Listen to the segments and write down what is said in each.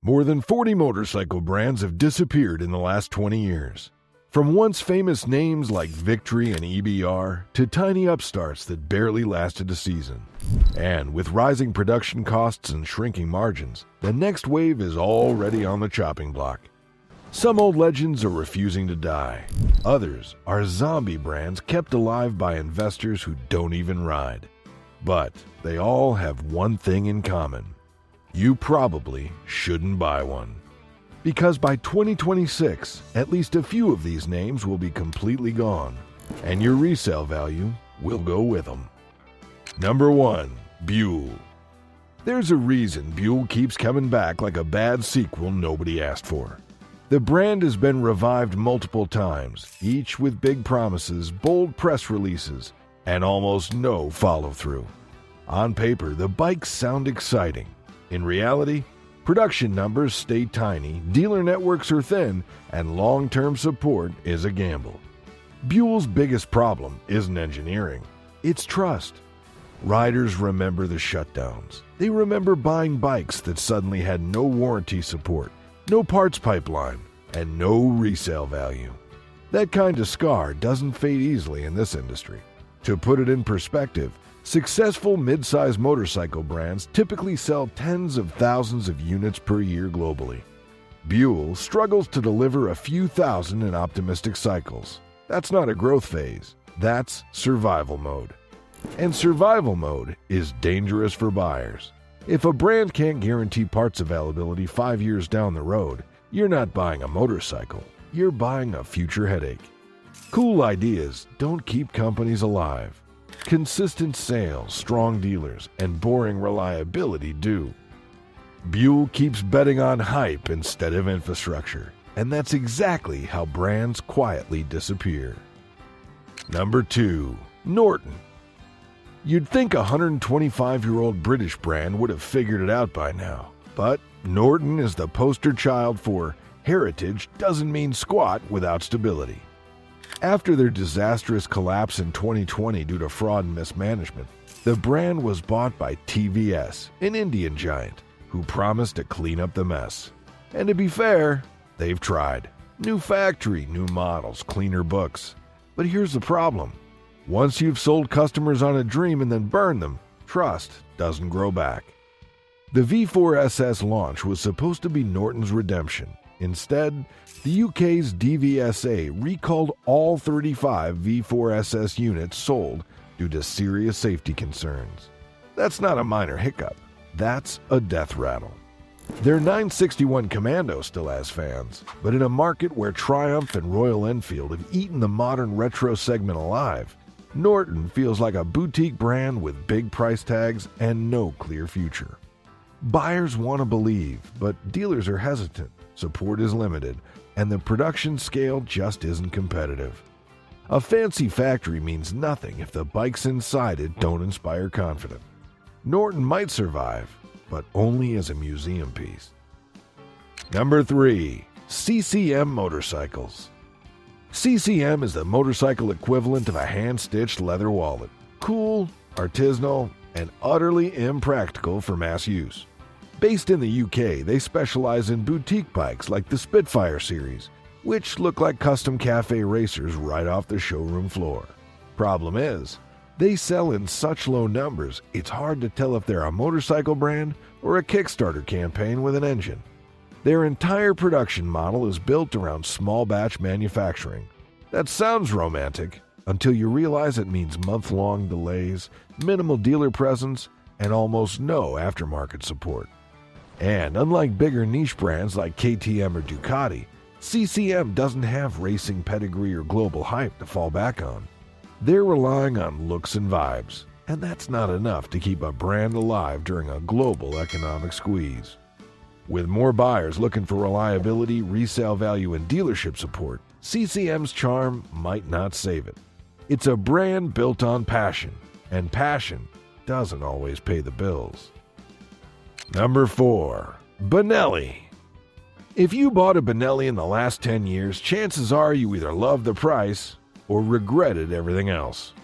More than 40 motorcycle brands have disappeared in the last 20 years. From once famous names like Victory and EBR to tiny upstarts that barely lasted a season. And with rising production costs and shrinking margins, the next wave is already on the chopping block. Some old legends are refusing to die. Others are zombie brands kept alive by investors who don't even ride. But they all have one thing in common. You probably shouldn't buy one. Because by 2026, at least a few of these names will be completely gone, and your resale value will go with them. Number 1. Buell. There's a reason Buell keeps coming back like a bad sequel nobody asked for. The brand has been revived multiple times, each with big promises, bold press releases, and almost no follow-through. On paper, the bikes sound exciting. In reality, production numbers stay tiny, dealer networks are thin, and long-term support is a gamble. Buell's biggest problem isn't engineering, it's trust. Riders remember the shutdowns. They remember buying bikes that suddenly had no warranty support, no parts pipeline, and no resale value. That kind of scar doesn't fade easily in this industry. To put it in perspective, successful mid-size motorcycle brands typically sell tens of thousands of units per year globally. Buell struggles to deliver a few thousand in optimistic cycles. That's not a growth phase. That's survival mode. And survival mode is dangerous for buyers. If a brand can't guarantee parts availability 5 years down the road, you're not buying a motorcycle. You're buying a future headache. Cool ideas don't keep companies alive. Consistent sales, strong dealers, and boring reliability do. Buell keeps betting on hype instead of infrastructure, and that's exactly how brands quietly disappear. Number 2. Norton. You'd think a 125-year-old British brand would have figured it out by now, but Norton is the poster child for heritage doesn't mean squat without stability. After their disastrous collapse in 2020 due to fraud and mismanagement, the brand was bought by TVS, an Indian giant, who promised to clean up the mess. And to be fair, they've tried. New factory, new models, cleaner books. But here's the problem. Once you've sold customers on a dream and then burned them, trust doesn't grow back. The V4SS launch was supposed to be Norton's redemption. Instead, the UK's DVSA recalled all 35 V4SS units sold due to serious safety concerns. That's not a minor hiccup. That's a death rattle. Their 961 Commando still has fans, but in a market where Triumph and Royal Enfield have eaten the modern retro segment alive, Norton feels like a boutique brand with big price tags and no clear future. Buyers want to believe, but dealers are hesitant. Support is limited, and the production scale just isn't competitive. A fancy factory means nothing if the bikes inside it don't inspire confidence. Norton might survive, but only as a museum piece. Number 3. CCM Motorcycles. CCM is the motorcycle equivalent of a hand-stitched leather wallet. Cool, artisanal, and utterly impractical for mass use. Based in the UK, they specialize in boutique bikes like the Spitfire series, which look like custom cafe racers right off the showroom floor. Problem is, they sell in such low numbers, it's hard to tell if they're a motorcycle brand or a Kickstarter campaign with an engine. Their entire production model is built around small batch manufacturing. That sounds romantic until you realize it means month-long delays, minimal dealer presence, and almost no aftermarket support. And unlike bigger niche brands like KTM or Ducati, CCM doesn't have racing pedigree or global hype to fall back on. They're relying on looks and vibes, and that's not enough to keep a brand alive during a global economic squeeze. With more buyers looking for reliability, resale value, and dealership support, CCM's charm might not save it. It's a brand built on passion, and passion doesn't always pay the bills. Number 4. Benelli. If you bought a Benelli in the last 10 years, chances are you either loved the price or regretted everything else.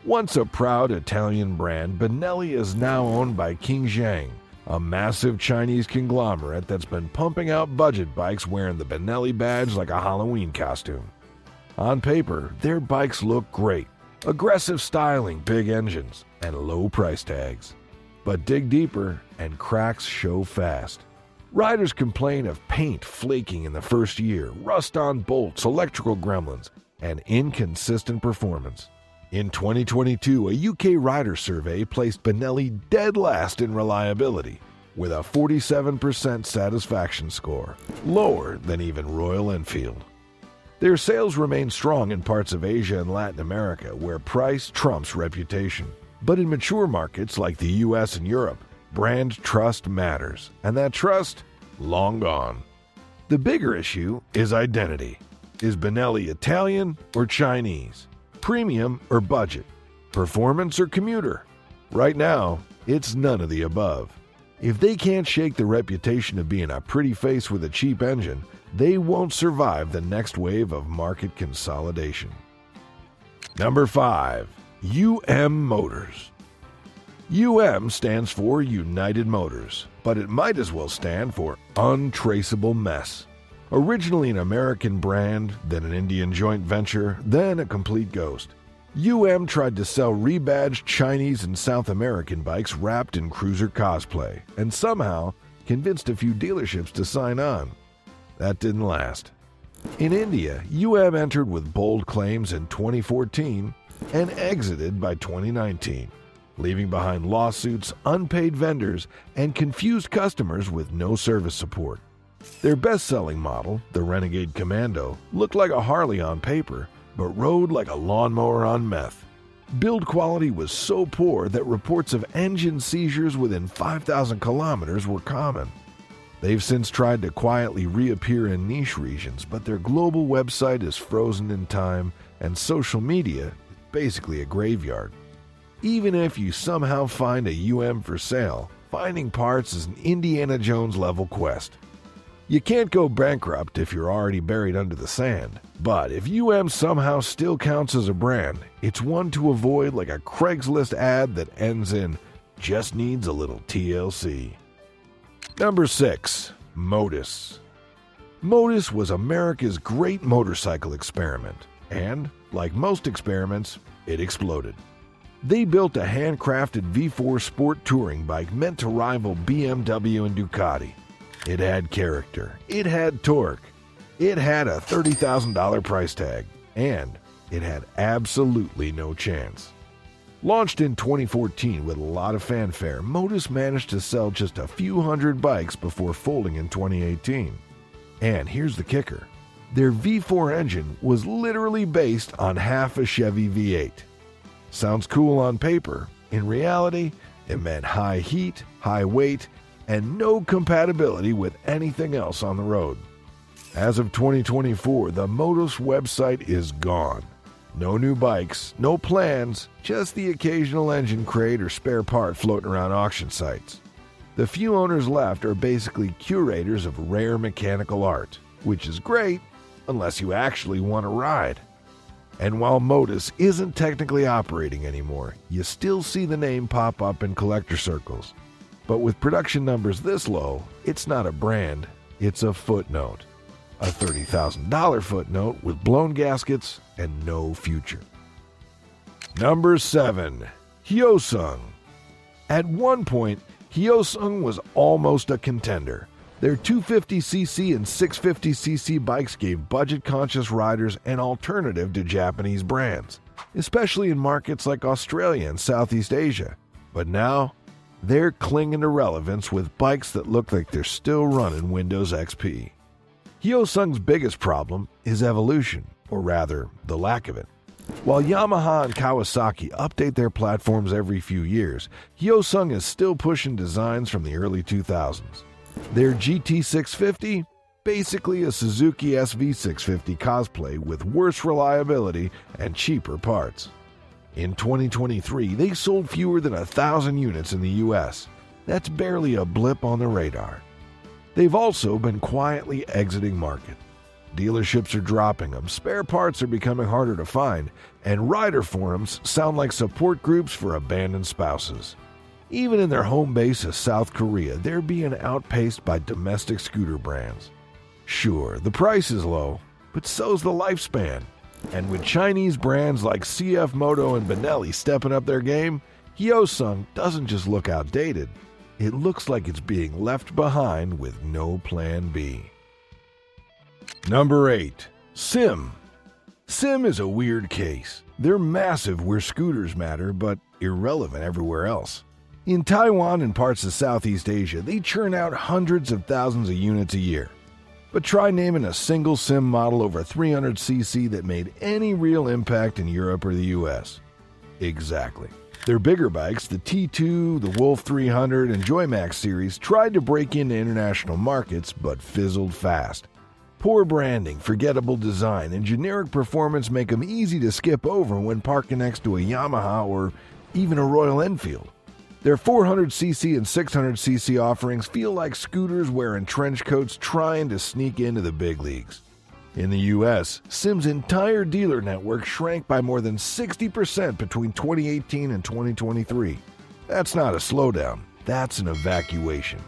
Once a proud Italian brand, Benelli is now owned by King Zhang, a massive Chinese conglomerate that's been pumping out budget bikes wearing the Benelli badge like a Halloween costume. On paper, their bikes look great. Aggressive styling, big engines, and low price tags. But dig deeper, and cracks show fast. Riders complain of paint flaking in the first year, rust on bolts, electrical gremlins, and inconsistent performance. In 2022, a UK rider survey placed Benelli dead last in reliability, with a 47% satisfaction score, lower than even Royal Enfield. Their sales remain strong in parts of Asia and Latin America, where price trumps reputation. But in mature markets like the US and Europe, brand trust matters, and that trust, long gone. The bigger issue is identity. Is Benelli Italian or Chinese? Premium or budget? Performance or commuter? Right now, it's none of the above. If they can't shake the reputation of being a pretty face with a cheap engine, they won't survive the next wave of market consolidation. Number 5. Motors. stands for United Motors, but it might as well stand for Untraceable Mess. Originally an American brand, then an Indian joint venture, then a complete ghost. Tried to sell rebadged Chinese and South American bikes wrapped in cruiser cosplay, and somehow convinced a few dealerships to sign on. That didn't last. In India, entered with bold claims in 2014 and exited by 2019, leaving behind lawsuits, unpaid vendors, and confused customers with no service support. Their best-selling model, the Renegade Commando, looked like a Harley on paper, but rode like a lawnmower on meth. Build quality was so poor that reports of engine seizures within 5,000 kilometers were common. They've since tried to quietly reappear in niche regions, but their global website is frozen in time, and social media is basically a graveyard. Even if you somehow find a for sale, finding parts is an Indiana Jones-level quest. You can't go bankrupt if you're already buried under the sand, but if somehow still counts as a brand, it's one to avoid like a Craigslist ad that ends in, "just needs a little TLC." Number 6. Motus. Motus was America's great motorcycle experiment, and, like most experiments, it exploded. They built a handcrafted V4 sport touring bike meant to rival BMW and Ducati. It had character, it had torque, it had a $30,000 price tag, and it had absolutely no chance. Launched in 2014 with a lot of fanfare, Motus managed to sell just a few hundred bikes before folding in 2018. And here's the kicker. Their V4 engine was literally based on half a Chevy V8. Sounds cool on paper. In reality, it meant high heat, high weight, and no compatibility with anything else on the road. As of 2024, the Motus website is gone. No new bikes, no plans, just the occasional engine crate or spare part floating around auction sites. The few owners left are basically curators of rare mechanical art, which is great unless you actually want to ride. And while Motus isn't technically operating anymore, you still see the name pop up in collector circles. But with production numbers this low, it's not a brand, it's a footnote. A $30,000 footnote with blown gaskets and no future. Number 7. Hyosung. At one point, Hyosung was almost a contender. Their 250cc and 650cc bikes gave budget-conscious riders an alternative to Japanese brands, especially in markets like Australia and Southeast Asia. But now, they're clinging to relevance with bikes that look like they're still running Windows XP. Hyosung's biggest problem is evolution, or rather, the lack of it. While Yamaha and Kawasaki update their platforms every few years, Hyosung is still pushing designs from the early 2000s. Their GT650? Basically a Suzuki SV650 cosplay with worse reliability and cheaper parts. In 2023, they sold fewer than 1,000 units in the US. That's barely a blip on the radar. They've also been quietly exiting market. Dealerships are dropping them, spare parts are becoming harder to find, and rider forums sound like support groups for abandoned spouses. Even in their home base of South Korea, they're being outpaced by domestic scooter brands. Sure, the price is low, but so's the lifespan. And with Chinese brands like CF Moto and Benelli stepping up their game, Hyosung doesn't just look outdated, it looks like it's being left behind with no plan B. Number 8. Sim. Sim is a weird case. They're massive where scooters matter, but irrelevant everywhere else. In Taiwan and parts of Southeast Asia, they churn out hundreds of thousands of units a year. But try naming a single Sim model over 300cc that made any real impact in Europe or the US. Exactly. Their bigger bikes, the T2, the Wolf 300, and Joymax series, tried to break into international markets but fizzled fast. Poor branding, forgettable design, and generic performance make them easy to skip over when parking next to a Yamaha or even a Royal Enfield. Their 400cc and 600cc offerings feel like scooters wearing trench coats trying to sneak into the big leagues. In the US, Sim's entire dealer network shrank by more than 60% between 2018 and 2023. That's not a slowdown, that's an evacuation.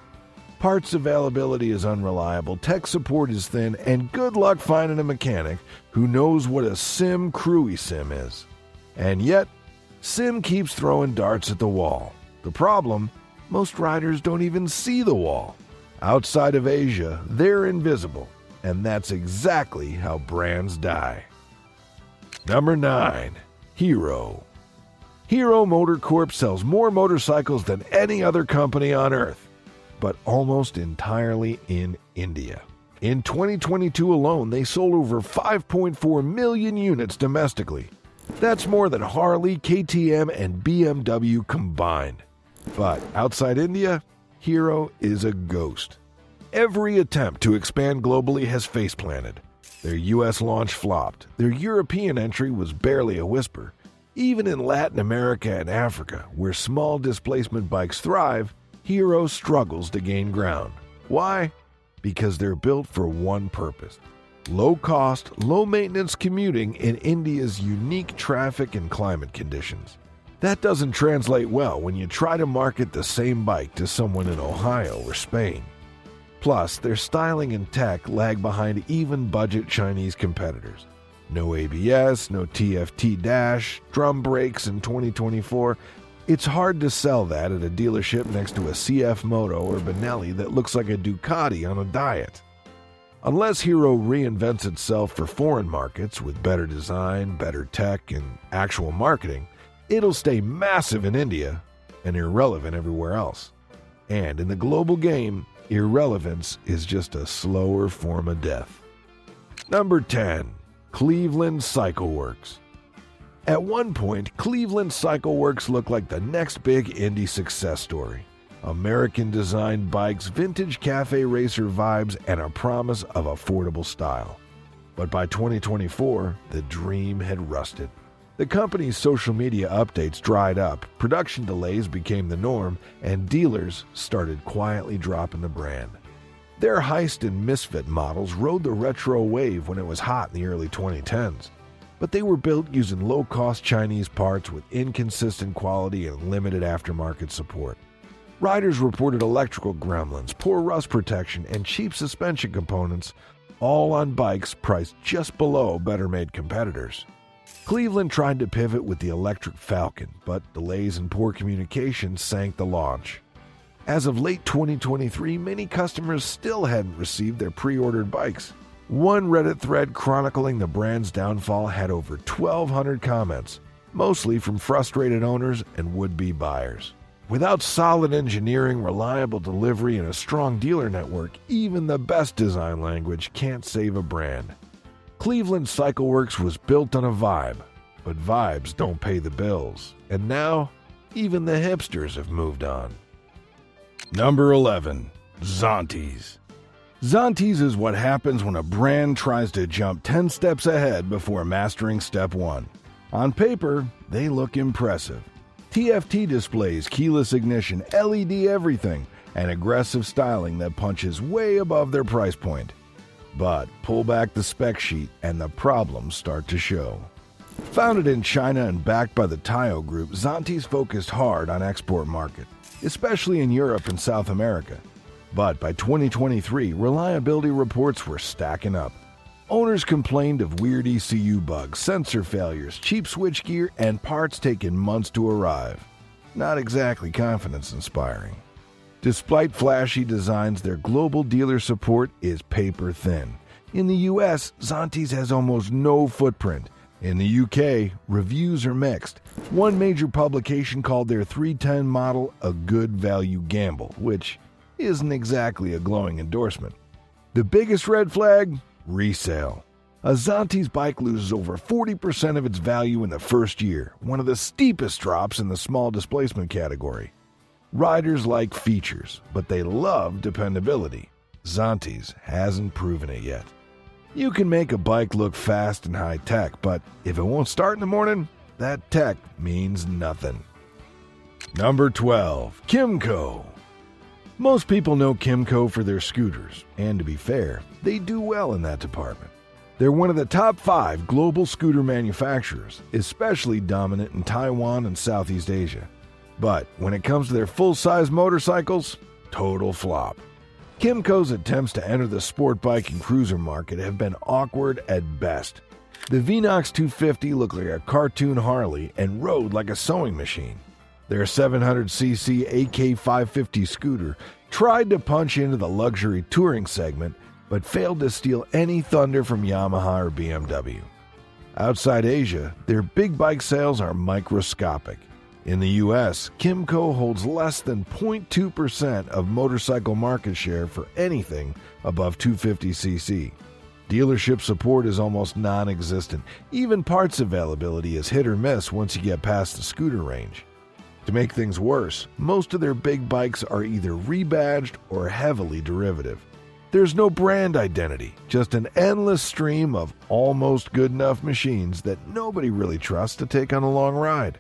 Parts availability is unreliable, tech support is thin, and good luck finding a mechanic who knows what a Sim crewy sim is. And yet, Sim keeps throwing darts at the wall. The problem, most riders don't even see the wall. Outside of Asia, they're invisible, and that's exactly how brands die. Number 9. Hero. Hero MotoCorp sells more motorcycles than any other company on earth, but almost entirely in India. In 2022 alone, they sold over 5.4 million units domestically. That's more than Harley, KTM, and BMW combined. But outside India, Hero is a ghost. Every attempt to expand globally has face-planted. Their US launch flopped. Their European entry was barely a whisper. Even in Latin America and Africa, where small displacement bikes thrive, Hero struggles to gain ground. Why? Because they're built for one purpose: low-cost, low-maintenance commuting in India's unique traffic and climate conditions. That doesn't translate well when you try to market the same bike to someone in Ohio or Spain. Plus, their styling and tech lag behind even budget Chinese competitors. No ABS, no TFT dash, drum brakes in 2024. It's hard to sell that at a dealership next to a CF Moto or Benelli that looks like a Ducati on a diet. Unless Hero reinvents itself for foreign markets with better design, better tech, and actual marketing, it'll stay massive in India and irrelevant everywhere else. And in the global game, irrelevance is just a slower form of death. Number 10. Cleveland CycleWerks. At one point, Cleveland CycleWerks looked like the next big indie success story. American-designed bikes, vintage cafe racer vibes, and a promise of affordable style. But by 2024, the dream had rusted. The company's social media updates dried up, production delays became the norm, and dealers started quietly dropping the brand. Their heist and misfit models rode the retro wave when it was hot in the early 2010s. But they were built using low-cost Chinese parts with inconsistent quality and limited aftermarket support. Riders reported electrical gremlins, poor rust protection, and cheap suspension components, all on bikes priced just below better-made competitors. Cleveland tried to pivot with the electric Falcon, but delays and poor communication sank the launch. As of late 2023, many customers still hadn't received their pre-ordered bikes. One Reddit thread chronicling the brand's downfall had over 1,200 comments, mostly from frustrated owners and would-be buyers. Without solid engineering, reliable delivery, and a strong dealer network, even the best design language can't save a brand. Cleveland CycleWerks was built on a vibe, but vibes don't pay the bills. And now, even the hipsters have moved on. Number 11. Zontes. Zontes is what happens when a brand tries to jump 10 steps ahead before mastering step 1. On paper, they look impressive. TFT displays, keyless ignition, LED everything, and aggressive styling that punches way above their price point. But pull back the spec sheet and the problems start to show. Founded in China and backed by the Taio Group, Zontes focused hard on export market. especially in Europe and South America. But by 2023, reliability reports were stacking up. Owners complained of weird ECU bugs, sensor failures, cheap switchgear, and parts taking months to arrive. Not exactly confidence-inspiring. Despite flashy designs, their global dealer support is paper thin. In the US, Zontes has almost no footprint. In the UK, reviews are mixed. One major publication called their 310 model a good value gamble, which isn't exactly a glowing endorsement. The biggest red flag? Resale. A Zontes bike loses over 40% of its value in the first year, one of the steepest drops in the small displacement category. Riders like features, but they love dependability. Zontes hasn't proven it yet. You can make a bike look fast and high-tech, but if it won't start in the morning, that tech means nothing. Number 12. Kymco. Most people know Kymco for their scooters, and to be fair, they do well in that department. They're one of the top 5 global scooter manufacturers, especially dominant in Taiwan and Southeast Asia. But when it comes to their full-size motorcycles, total flop. Kymco's attempts to enter the sport bike and cruiser market have been awkward at best. The Vinox 250 looked like a cartoon Harley and rode like a sewing machine. Their 700cc AK550 scooter tried to punch into the luxury touring segment, but failed to steal any thunder from Yamaha or BMW. Outside Asia, their big bike sales are microscopic. In the US, Kymco holds less than 0.2% of motorcycle market share for anything above 250cc. Dealership support is almost non-existent. Even parts availability is hit or miss once you get past the scooter range. To make things worse, most of their big bikes are either rebadged or heavily derivative. There's no brand identity, just an endless stream of almost good enough machines that nobody really trusts to take on a long ride.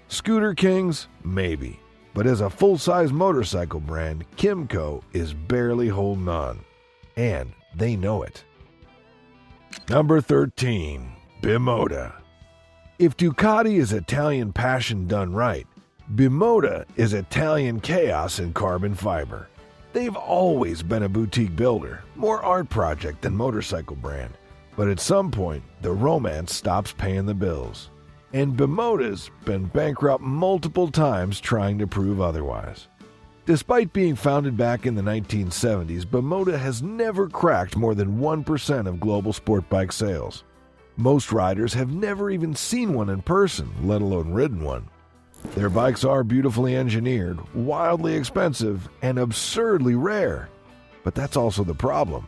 Scooter kings? Maybe. But as a full-size motorcycle brand, Kymco is barely holding on. And they know it. Number 13. Bimota. If Ducati is Italian passion done right, Bimota is Italian chaos in carbon fiber. They've always been a boutique builder, more art project than motorcycle brand. But at some point, the romance stops paying the bills. And Bimota's been bankrupt multiple times trying to prove otherwise. Despite being founded back in the 1970s, Bimota has never cracked more than 1% of global sport bike sales. Most riders have never even seen one in person, let alone ridden one. Their bikes are beautifully engineered, wildly expensive, and absurdly rare. But that's also the problem.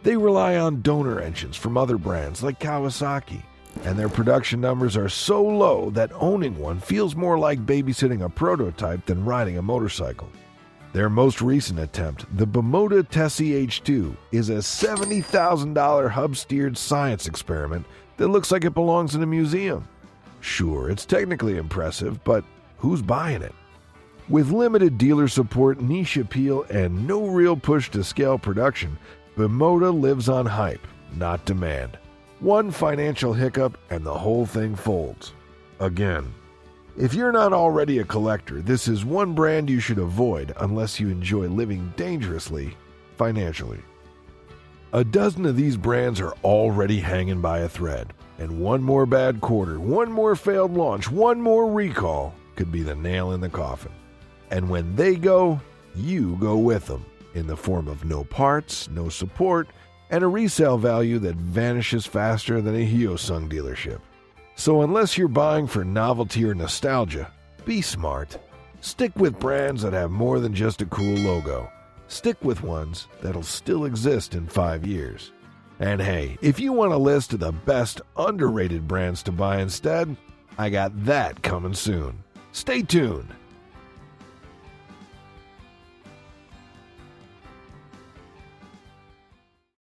They rely on donor engines from other brands like Kawasaki, and their production numbers are so low that owning one feels more like babysitting a prototype than riding a motorcycle. Their most recent attempt, the Bimota Tessie H2, is a $70,000 hub-steered science experiment that looks like it belongs in a museum. Sure, it's technically impressive, but who's buying it? With limited dealer support, niche appeal, and no real push to scale production, Bimota lives on hype, not demand. One financial hiccup and the whole thing folds. Again. If you're not already a collector, this is one brand you should avoid unless you enjoy living dangerously financially. A dozen of these brands are already hanging by a thread, and one more bad quarter, one more failed launch, one more recall could be the nail in the coffin. And when they go, you go with them, in the form of no parts, no support, and a resale value that vanishes faster than a Hyosung dealership. So unless you're buying for novelty or nostalgia, be smart. Stick with brands that have more than just a cool logo. Stick with ones that'll still exist in 5 years. And hey, if you want a list of the best underrated brands to buy instead, I got that coming soon. Stay tuned.